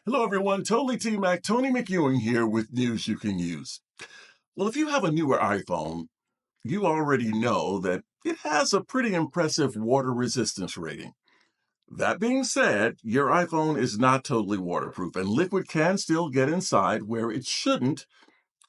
Hello, everyone. Totally T Mac, Tony McEwing here with news you can use. Well, if you have a newer iPhone, you already know that it has a pretty impressive water resistance rating. That being said, your iPhone is not totally waterproof, and liquid can still get inside where it shouldn't,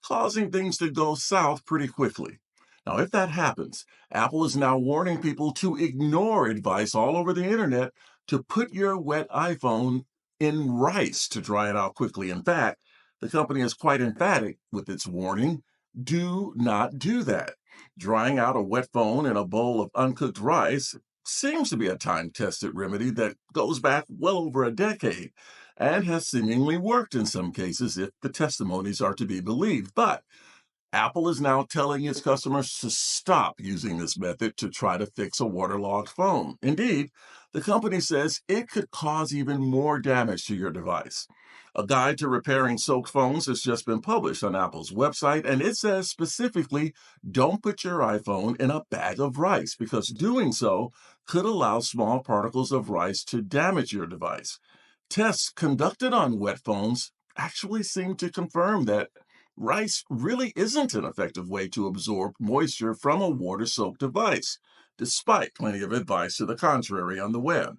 causing things to go south pretty quickly. Now, if that happens, Apple is now warning people to ignore advice all over the internet to put your wet iPhone in rice to dry it out quickly. In fact, the company is quite emphatic with its warning: do not do that. Drying out a wet phone in a bowl of uncooked rice seems to be a time tested remedy that goes back well over a decade and has seemingly worked in some cases if the testimonies are to be believed. But Apple is now telling its customers to stop using this method to try to fix a waterlogged phone. Indeed, the company says it could cause even more damage to your device. A guide to repairing soaked phones has just been published on Apple's website, and it says specifically don't put your iPhone in a bag of rice because doing so could allow small particles of rice to damage your device. Tests conducted on wet phones actually seem to confirm that rice really isn't an effective way to absorb moisture from a water soaked device, despite plenty of advice to the contrary on the web.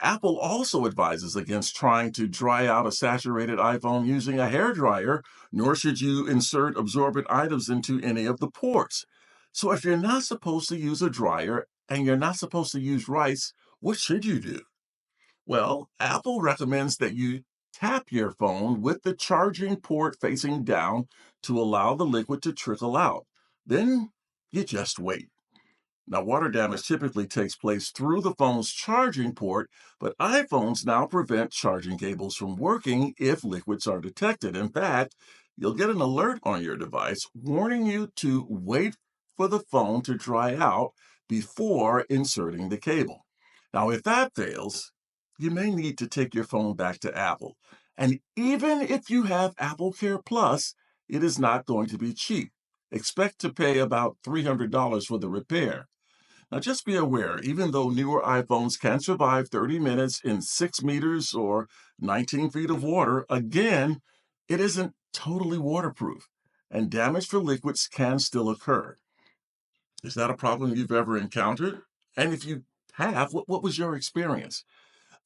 Apple also advises against trying to dry out a saturated iPhone using a hairdryer, nor should you insert absorbent items into any of the ports. So, if you're not supposed to use a dryer and you're not supposed to use rice, what should you do? Well, Apple recommends that you tap your phone with the charging port facing down to allow the liquid to trickle out. Then you just wait. Now, water damage typically takes place through the phone's charging port, but iPhones now prevent charging cables from working if liquids are detected. In fact, you'll get an alert on your device warning you to wait for the phone to dry out before inserting the cable. Now, if that fails, you may need to take your phone back to Apple. And even if you have Apple Care Plus, it is not going to be cheap. Expect to pay about $300 for the repair. Now, just be aware, even though newer iPhones can survive 30 minutes in 6 meters or 19 feet of water, again, it isn't totally waterproof, and damage for liquids can still occur. Is that a problem you've ever encountered? And if you have, what was your experience?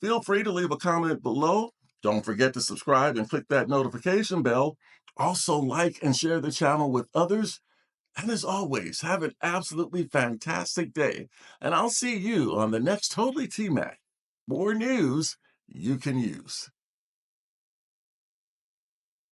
Feel free to leave a comment below. Don't forget to subscribe and click that notification bell. Also, like and share the channel with others, and as always, have an absolutely fantastic day. And I'll see you on the next Totally T Mac. More news you can use.